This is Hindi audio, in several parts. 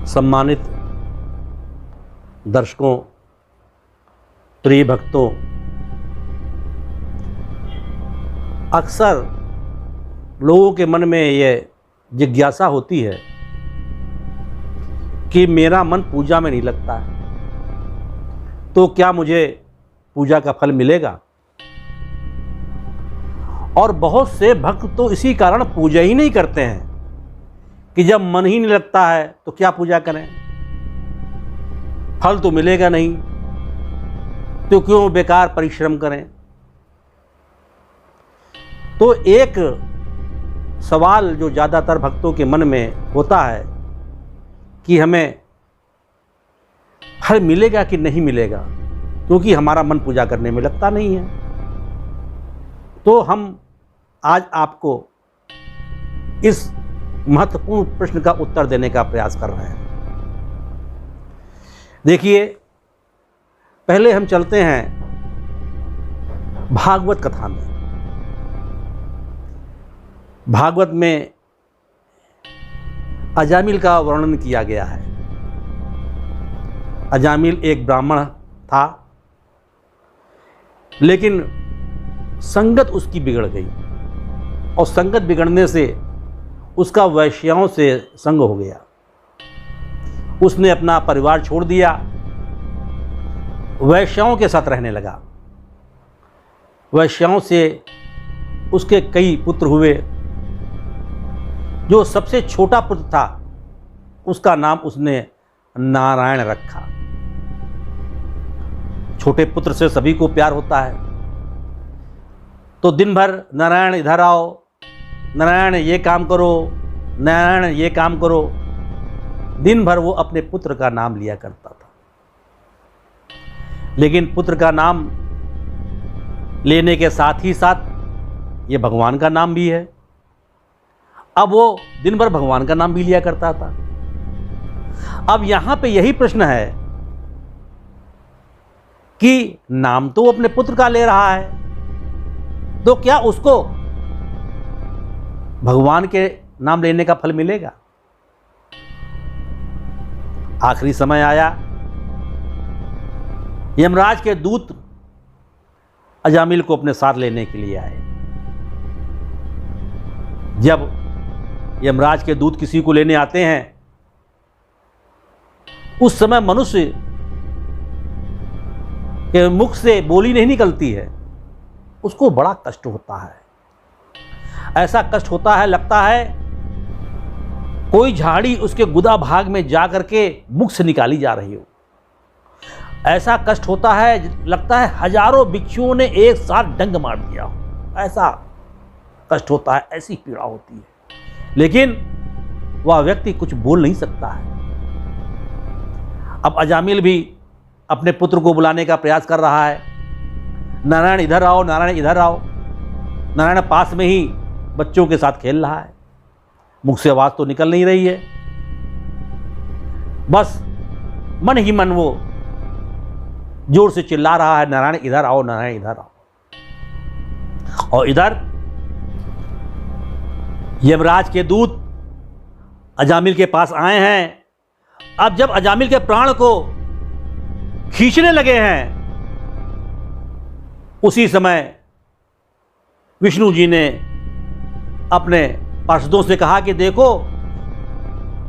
सम्मानित दर्शकों, प्रिय भक्तों, अक्सर लोगों के मन में यह जिज्ञासा होती है कि मेरा मन पूजा में नहीं लगता है, तो क्या मुझे पूजा का फल मिलेगा। और बहुत से भक्त तो इसी कारण पूजा ही नहीं करते हैं कि जब मन ही नहीं लगता है तो क्या पूजा करें, फल तो मिलेगा नहीं तो क्यों बेकार परिश्रम करें। तो एक सवाल जो ज़्यादातर भक्तों के मन में होता है कि हमें फल मिलेगा कि नहीं मिलेगा, क्योंकि हमारा मन पूजा करने में लगता नहीं है। तो हम आज आपको इस महत्वपूर्ण प्रश्न का उत्तर देने का प्रयास कर रहे हैं। देखिए, पहले हम चलते हैं भागवत कथा में। भागवत में अजामिल का वर्णन किया गया है। अजामिल एक ब्राह्मण था, लेकिन संगत उसकी बिगड़ गई और संगत बिगड़ने से उसका वैश्याओं से संग हो गया। उसने अपना परिवार छोड़ दिया, वैश्याओं के साथ रहने लगा। वैश्याओं से उसके कई पुत्र हुए। जो सबसे छोटा पुत्र था उसका नाम उसने नारायण रखा। छोटे पुत्र से सभी को प्यार होता है, तो दिन भर नारायण इधर आओ, नारायण ये काम करो, नारायण ये काम करो, दिन भर वो अपने पुत्र का नाम लिया करता था। लेकिन पुत्र का नाम लेने के साथ ही साथ ये भगवान का नाम भी है। अब वो दिन भर भगवान का नाम भी लिया करता था। अब यहां पे यही प्रश्न है कि नाम तो वो अपने पुत्र का ले रहा है, तो क्या उसको भगवान के नाम लेने का फल मिलेगा। आखिरी समय आया, यमराज के दूत अजामिल को अपने साथ लेने के लिए आए। जब यमराज के दूत किसी को लेने आते हैं, उस समय मनुष्य के मुख से बोली नहीं निकलती है, उसको बड़ा कष्ट होता है। ऐसा कष्ट होता है, लगता है कोई झाड़ी उसके गुदा भाग में जा करके मुख से निकाली जा रही हो। ऐसा कष्ट होता है, लगता है हजारों भिक्षुओं ने एक साथ डंग मार दिया हो। ऐसा कष्ट होता है, ऐसी पीड़ा होती है, लेकिन वह व्यक्ति कुछ बोल नहीं सकता है। अब अजामिल भी अपने पुत्र को बुलाने का प्रयास कर रहा है। नारायण इधर आओ, नारायण इधर आओ। नारायण पास में ही बच्चों के साथ खेल रहा है, मुख से आवाज तो निकल नहीं रही है। बस मन ही मन वो जोर से चिल्ला रहा है, नारायण इधर आओ, नारायण इधर आओ। और इधर यमराज के दूत अजामिल के पास आए हैं। अब जब अजामिल के प्राण को खींचने लगे हैं, उसी समय विष्णु जी ने अपने पार्षदों से कहा कि देखो,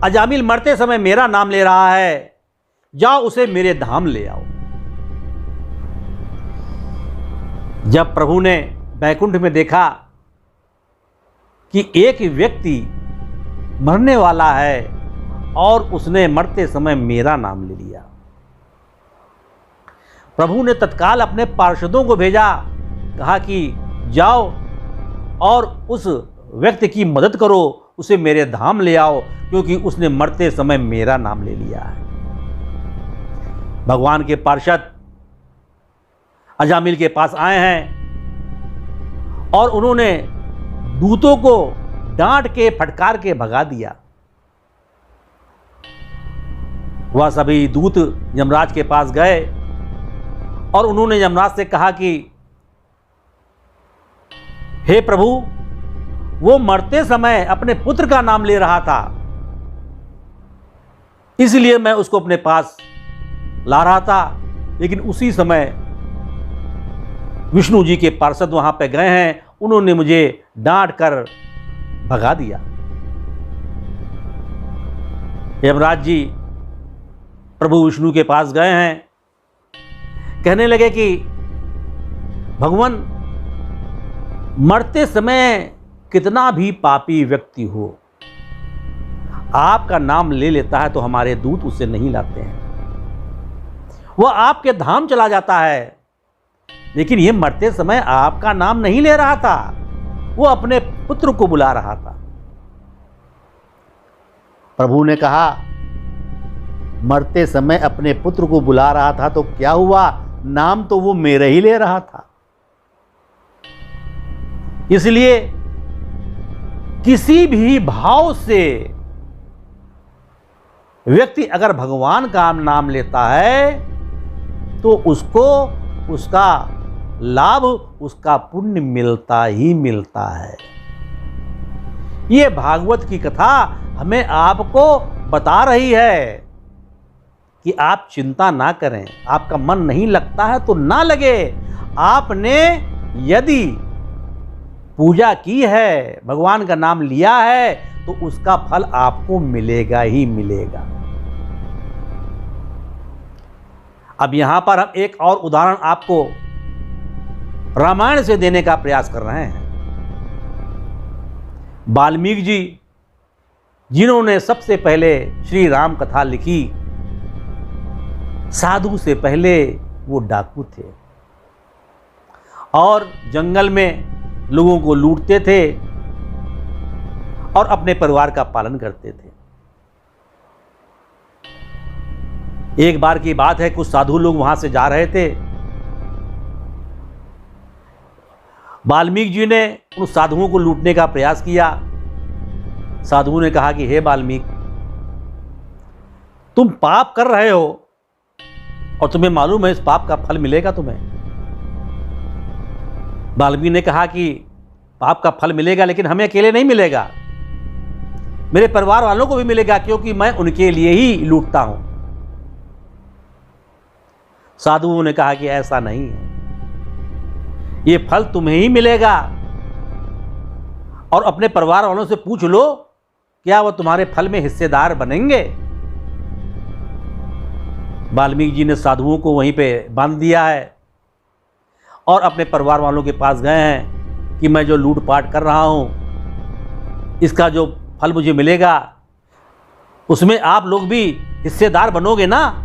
अजामिल मरते समय मेरा नाम ले रहा है, जाओ उसे मेरे धाम ले आओ। जब प्रभु ने बैकुंठ में देखा कि एक व्यक्ति मरने वाला है और उसने मरते समय मेरा नाम ले लिया, प्रभु ने तत्काल अपने पार्षदों को भेजा, कहा कि जाओ और उस व्यक्ति की मदद करो, उसे मेरे धाम ले आओ, क्योंकि उसने मरते समय मेरा नाम ले लिया है। भगवान के पार्षद अजामिल के पास आए हैं और उन्होंने दूतों को डांट के फटकार के भगा दिया। वह सभी दूत यमराज के पास गए और उन्होंने यमराज से कहा कि हे प्रभु, वो मरते समय अपने पुत्र का नाम ले रहा था, इसलिए मैं उसको अपने पास ला रहा था। लेकिन उसी समय विष्णु जी के पार्षद वहां पे गए हैं, उन्होंने मुझे डांट कर भगा दिया। यमराज जी प्रभु विष्णु के पास गए हैं, कहने लगे कि भगवान, मरते समय कितना भी पापी व्यक्ति हो, आपका नाम ले लेता है तो हमारे दूत उसे नहीं लाते हैं। वह आपके धाम चला जाता है, लेकिन यह मरते समय आपका नाम नहीं ले रहा था, वो अपने पुत्र को बुला रहा था। प्रभु ने कहा, मरते समय अपने पुत्र को बुला रहा था तो क्या हुआ, नाम तो वो मेरे ही ले रहा था। इसलिए किसी भी भाव से व्यक्ति अगर भगवान का नाम लेता है तो उसको उसका लाभ, उसका पुण्य मिलता ही मिलता है। यह भागवत की कथा हमें आपको बता रही है कि आप चिंता ना करें। आपका मन नहीं लगता है तो ना लगे। आपने यदि पूजा की है, भगवान का नाम लिया है, तो उसका फल आपको मिलेगा ही मिलेगा। अब यहां पर हम एक और उदाहरण आपको रामायण से देने का प्रयास कर रहे हैं। वाल्मीकि जी, जिन्होंने सबसे पहले श्री राम कथा लिखी, साधु से पहले वो डाकू थे और जंगल में लोगों को लूटते थे और अपने परिवार का पालन करते थे। एक बार की बात है, कुछ साधु लोग वहां से जा रहे थे। वाल्मीकि जी ने उन साधुओं को लूटने का प्रयास किया। साधुओं ने कहा कि हे वाल्मीकि, तुम पाप कर रहे हो और तुम्हें मालूम है इस पाप का फल मिलेगा तुम्हें। वाल्मीकि ने कहा कि पाप का फल मिलेगा, लेकिन हमें अकेले नहीं मिलेगा, मेरे परिवार वालों को भी मिलेगा, क्योंकि मैं उनके लिए ही लूटता हूं। साधुओं ने कहा कि ऐसा नहीं है, ये फल तुम्हें ही मिलेगा और अपने परिवार वालों से पूछ लो, क्या वो तुम्हारे फल में हिस्सेदार बनेंगे। वाल्मीकि जी ने साधुओं को वहीं पे बांध दिया है और अपने परिवार वालों के पास गए हैं कि मैं जो लूटपाट कर रहा हूं, इसका जो फल मुझे मिलेगा उसमें आप लोग भी हिस्सेदार बनोगे ना।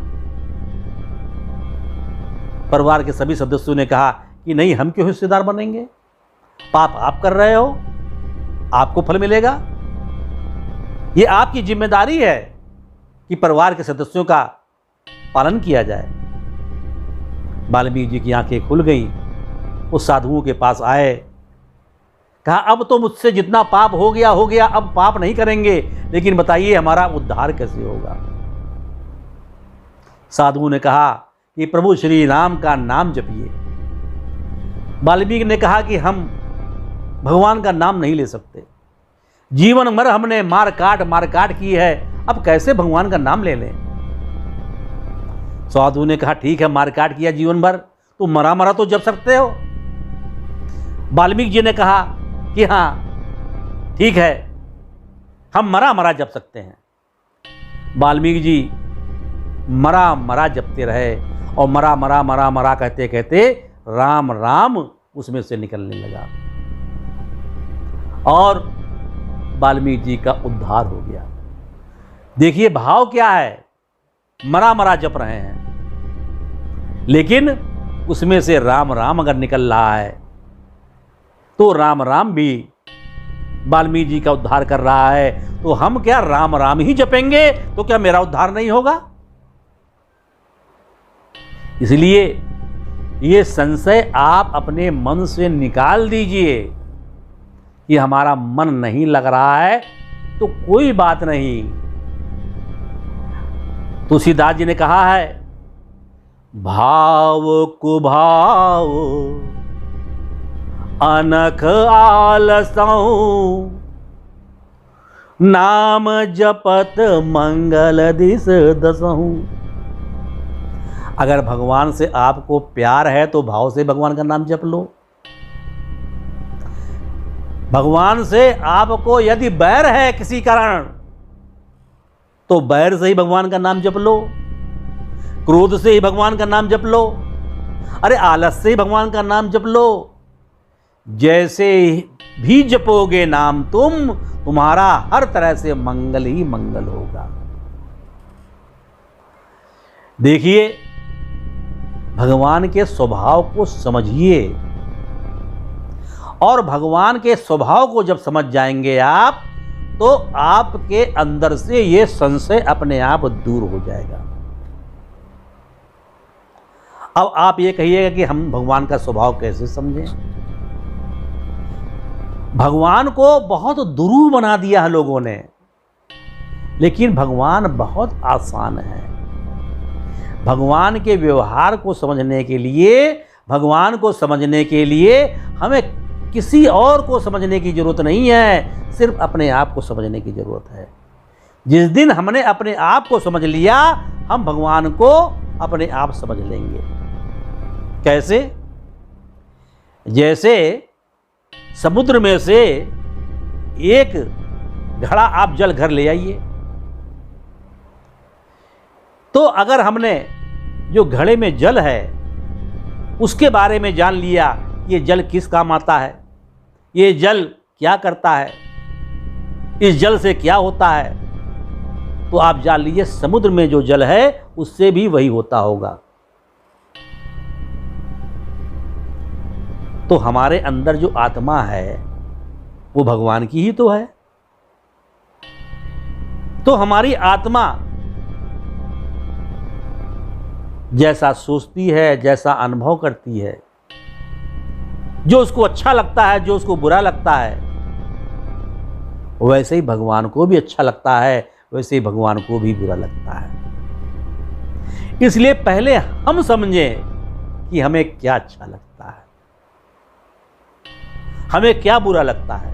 परिवार के सभी सदस्यों ने कहा कि नहीं, हम क्यों हिस्सेदार बनेंगे, पाप आप कर रहे हो, आपको फल मिलेगा। यह आपकी जिम्मेदारी है कि परिवार के सदस्यों का पालन किया जाए। वाल्मीकि जी की आंखें खुल गईं, उस साधुओं के पास आए, कहा अब तो मुझसे जितना पाप हो गया, अब पाप नहीं करेंगे, लेकिन बताइए हमारा उद्धार कैसे होगा। साधुओं ने कहा कि प्रभु श्री राम का नाम जपिए। वाल्मीकि ने कहा कि हम भगवान का नाम नहीं ले सकते, जीवन भर हमने मार काट की है, अब कैसे भगवान का नाम ले लें। साधु ने कहा ठीक है, मार काट किया जीवन भर, तो मरा तो जप सकते हो। वाल्मीकि जी ने कहा कि हाँ ठीक है, हम मरा जप सकते हैं। वाल्मीकि जी मरा जपते रहे और मरा कहते कहते राम राम उसमें से निकलने लगा और वाल्मीकि जी का उद्धार हो गया। देखिए भाव क्या है, मरा जप रहे हैं, लेकिन उसमें से राम राम अगर निकल रहा है तो राम राम भी वाल्मीकि जी का उद्धार कर रहा है, तो हम क्या राम राम ही जपेंगे तो क्या मेरा उद्धार नहीं होगा। इसलिए ये संशय आप अपने मन से निकाल दीजिए कि हमारा मन नहीं लग रहा है तो कोई बात नहीं। तुलसीदास जी ने कहा है, भाव कुभाव अनख आलसऊ नाम जपत मंगल दिस दसहूं। अगर भगवान से आपको प्यार है तो भाव से भगवान का नाम जप लो। भगवान से आपको यदि बैर है किसी कारण तो बैर से ही भगवान का नाम जप लो, क्रोध से ही भगवान का नाम जप लो, अरे आलस से ही भगवान का नाम जप लो। जैसे भी जपोगे नाम तुम्हारा हर तरह से मंगल ही मंगल होगा। देखिए, भगवान के स्वभाव को समझिए और भगवान के स्वभाव को जब समझ जाएंगे आप तो आपके अंदर से ये संशय अपने आप दूर हो जाएगा। अब आप ये कहिएगा कि हम भगवान का स्वभाव कैसे समझें। भगवान को बहुत दुरूह बना दिया है लोगों ने, लेकिन भगवान बहुत आसान है। भगवान के व्यवहार को समझने के लिए, भगवान को समझने के लिए हमें किसी और को समझने की जरूरत नहीं है, सिर्फ अपने आप को समझने की जरूरत है। जिस दिन हमने अपने आप को समझ लिया, हम भगवान को अपने आप समझ लेंगे। कैसे? जैसे समुद्र में से एक घड़ा आप जल घर ले आइए, तो अगर हमने जो घड़े में जल है उसके बारे में जान लिया, ये जल किस काम आता है, ये जल क्या करता है, इस जल से क्या होता है, तो आप जान लीजिए समुद्र में जो जल है उससे भी वही होता होगा। तो हमारे अंदर जो आत्मा है वो भगवान की ही तो है। तो हमारी आत्मा जैसा सोचती है, जैसा अनुभव करती है, जो उसको अच्छा लगता है, जो उसको बुरा लगता है, वैसे ही भगवान को भी अच्छा लगता है, वैसे ही भगवान को भी बुरा लगता है। इसलिए पहले हम समझें कि हमें क्या अच्छा लगता है, हमें क्या बुरा लगता है।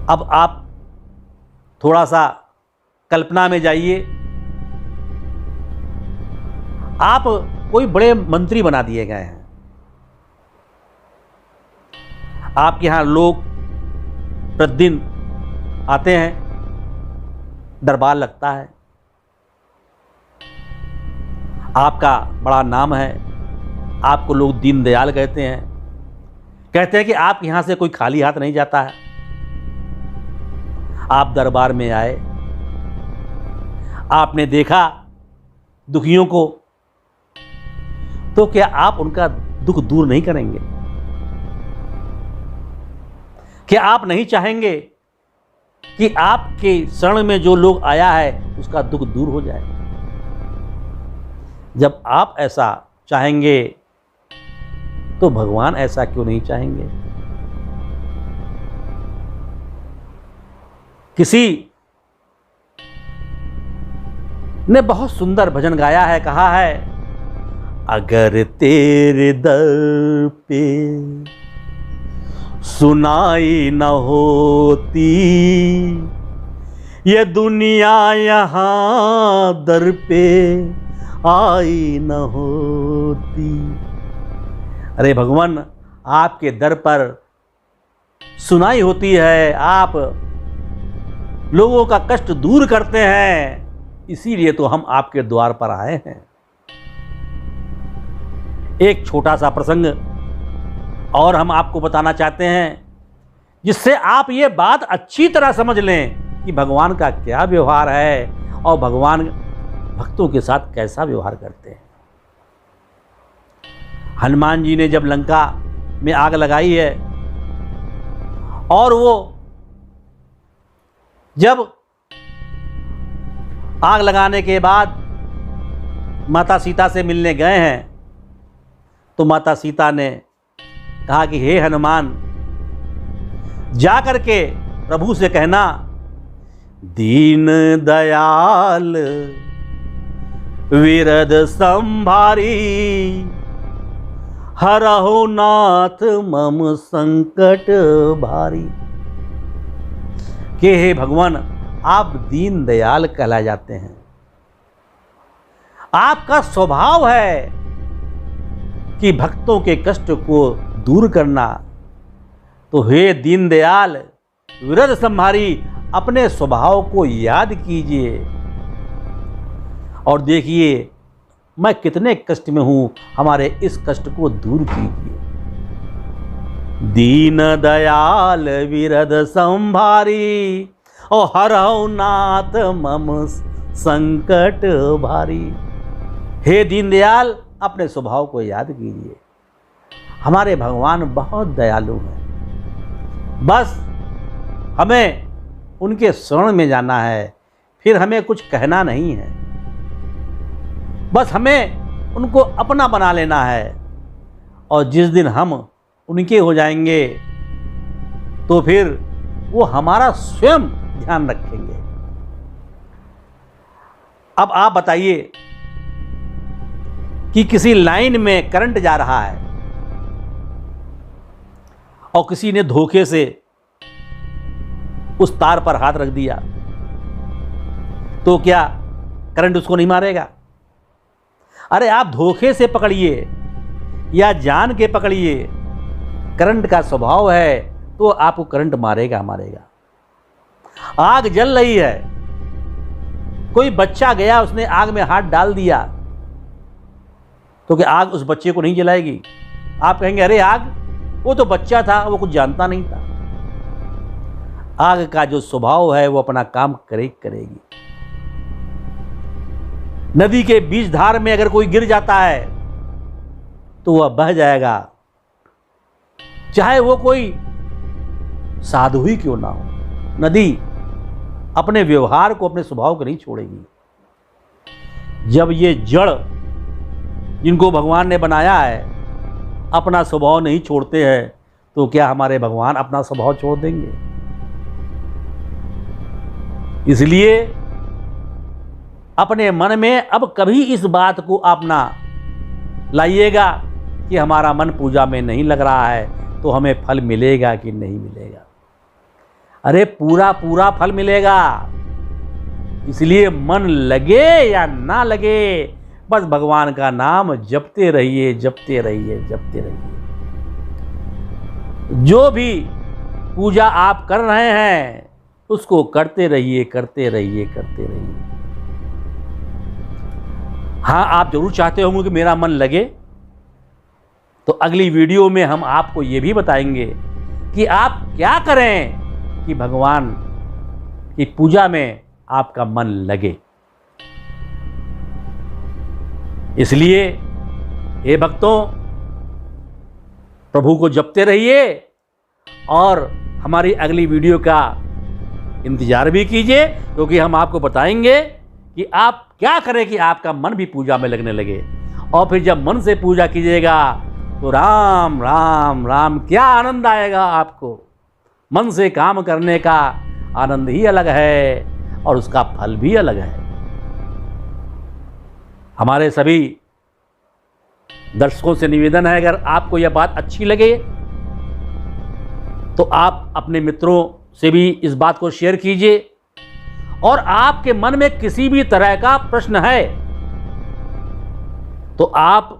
अब आप थोड़ा सा कल्पना में जाइए, आप कोई बड़े मंत्री बना दिए गए हैं, आपके यहां लोग प्रतिदिन आते हैं, दरबार लगता है, आपका बड़ा नाम है, आपको लोग दीनदयाल कहते हैं कि आप यहां से कोई खाली हाथ नहीं जाता है। आप दरबार में आए, आपने देखा दुखियों को, तो क्या आप उनका दुख दूर नहीं करेंगे? क्या आप नहीं चाहेंगे कि आपके शरण में जो लोग आया है उसका दुख दूर हो जाए? जब आप ऐसा चाहेंगे तो भगवान ऐसा क्यों नहीं चाहेंगे? किसी ने बहुत सुंदर भजन गाया है, कहा है, अगर तेरे दर पे सुनाई न होती ये दुनिया, यहाँ दर पे आई न होती। अरे भगवान, आपके दर पर सुनाई होती है, आप लोगों का कष्ट दूर करते हैं, इसीलिए तो हम आपके द्वार पर आए हैं। एक छोटा सा प्रसंग और हम आपको बताना चाहते हैं, जिससे आप ये बात अच्छी तरह समझ लें कि भगवान का क्या व्यवहार है और भगवान भक्तों के साथ कैसा व्यवहार करते हैं। हनुमान जी ने जब लंका में आग लगाई है और वो जब आग लगाने के बाद माता सीता से मिलने गए हैं, तो माता सीता ने कहा कि हे हनुमान, जा करके प्रभु से कहना, दीन दयाल विरद संभारी, हरहु नाथ मम संकट भारी। कि हे भगवान, आप दीन दयाल कहलाए जाते हैं। आपका स्वभाव है कि भक्तों के कष्ट को दूर करना। तो हे दीन दयाल, विरध संहारी, अपने स्वभाव को याद कीजिए और देखिए मैं कितने कष्ट में हूं, हमारे इस कष्ट को दूर कीजिए। दीन दयाल विरध संभारी, और हरहु नाथ मम संकट भारी। हे दीन दयाल, अपने स्वभाव को याद कीजिए। हमारे भगवान बहुत दयालु हैं। बस हमें उनके शरण में जाना है, फिर हमें कुछ कहना नहीं है। बस हमें उनको अपना बना लेना है, और जिस दिन हम उनके हो जाएंगे तो फिर वो हमारा स्वयं ध्यान रखेंगे। अब आप बताइए कि किसी लाइन में करंट जा रहा है और किसी ने धोखे से उस तार पर हाथ रख दिया, तो क्या करंट उसको नहीं मारेगा? अरे आप धोखे से पकड़िए या जान के पकड़िए, करंट का स्वभाव है तो आपको करंट मारेगा मारेगा। आग जल रही है, कोई बच्चा गया, उसने आग में हाथ डाल दिया, तो क्या आग उस बच्चे को नहीं जलाएगी? आप कहेंगे अरे आग, वो तो बच्चा था, वो कुछ जानता नहीं था। आग का जो स्वभाव है वो अपना काम करेगी। नदी के बीच धार में अगर कोई गिर जाता है तो वह बह जाएगा, चाहे वो कोई साधु ही क्यों ना हो। नदी अपने व्यवहार को, अपने स्वभाव को नहीं छोड़ेगी। जब ये जड़ जिनको भगवान ने बनाया है अपना स्वभाव नहीं छोड़ते हैं, तो क्या हमारे भगवान अपना स्वभाव छोड़ देंगे? इसलिए अपने मन में अब कभी इस बात को आप ना लाइएगा कि हमारा मन पूजा में नहीं लग रहा है तो हमें फल मिलेगा कि नहीं मिलेगा। अरे पूरा पूरा फल मिलेगा। इसलिए मन लगे या ना लगे, बस भगवान का नाम जपते रहिए, जपते रहिए, जपते रहिए। जो भी पूजा आप कर रहे हैं उसको करते रहिए, करते रहिए, करते रहिए। हाँ, आप जरूर चाहते होंगे कि मेरा मन लगे, तो अगली वीडियो में हम आपको ये भी बताएंगे कि आप क्या करें कि भगवान की पूजा में आपका मन लगे। इसलिए हे भक्तों, प्रभु को जपते रहिए और हमारी अगली वीडियो का इंतजार भी कीजिए, क्योंकि हम आपको बताएंगे कि आप क्या करें कि आपका मन भी पूजा में लगने लगे। और फिर जब मन से पूजा कीजिएगा तो राम राम राम, क्या आनंद आएगा आपको। मन से काम करने का आनंद ही अलग है और उसका फल भी अलग है। हमारे सभी दर्शकों से निवेदन है, अगर आपको यह बात अच्छी लगे तो आप अपने मित्रों से भी इस बात को शेयर कीजिए। और आपके मन में किसी भी तरह का प्रश्न है तो आप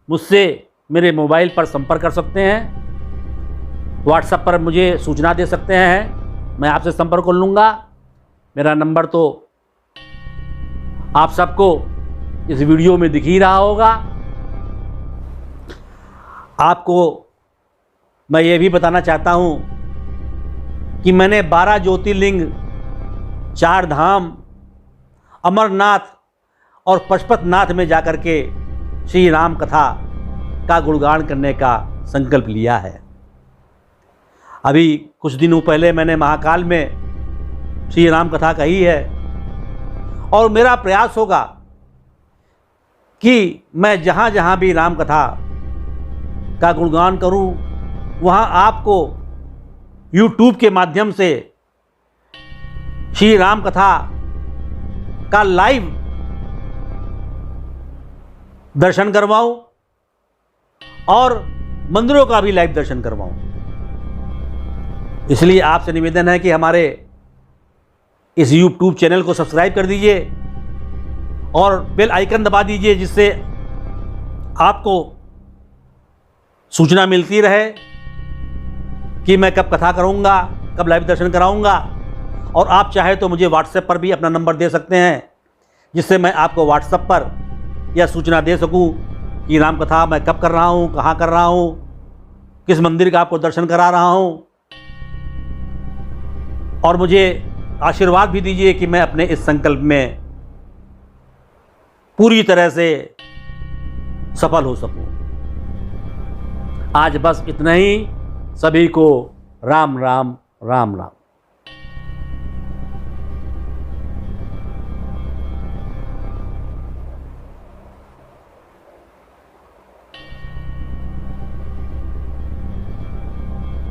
मुझसे मेरे मोबाइल पर संपर्क कर सकते हैं, व्हाट्सएप पर मुझे सूचना दे सकते हैं, मैं आपसे संपर्क कर लूँगा। मेरा नंबर तो आप सबको इस वीडियो में दिख ही रहा होगा। आपको मैं ये भी बताना चाहता हूँ कि मैंने 12 ज्योतिर्लिंग, 4 धाम, अमरनाथ और पशुपतिनाथ में जाकर के श्री राम कथा का गुणगान करने का संकल्प लिया है। अभी कुछ दिनों पहले मैंने महाकाल में श्री राम कथा कही है और मेरा प्रयास होगा कि मैं जहाँ जहाँ भी राम कथा का गुणगान करूँ वहाँ आपको YouTube के माध्यम से श्री राम कथा का लाइव दर्शन करवाऊं और मंदिरों का भी लाइव दर्शन करवाऊं। इसलिए आपसे निवेदन है कि हमारे इस यूट्यूब चैनल को सब्सक्राइब कर दीजिए और बेल आइकन दबा दीजिए, जिससे आपको सूचना मिलती रहे कि मैं कब कथा करूंगा, कब लाइव दर्शन कराऊंगा। और आप चाहे तो मुझे व्हाट्सएप पर भी अपना नंबर दे सकते हैं, जिससे मैं आपको व्हाट्सएप पर यह सूचना दे सकूं कि राम कथा मैं कब कर रहा हूं, कहां कर रहा हूं, किस मंदिर का आपको दर्शन करा रहा हूं। और मुझे आशीर्वाद भी दीजिए कि मैं अपने इस संकल्प में पूरी तरह से सफल हो सकूं। आज बस इतना ही। सभी को राम राम राम राम।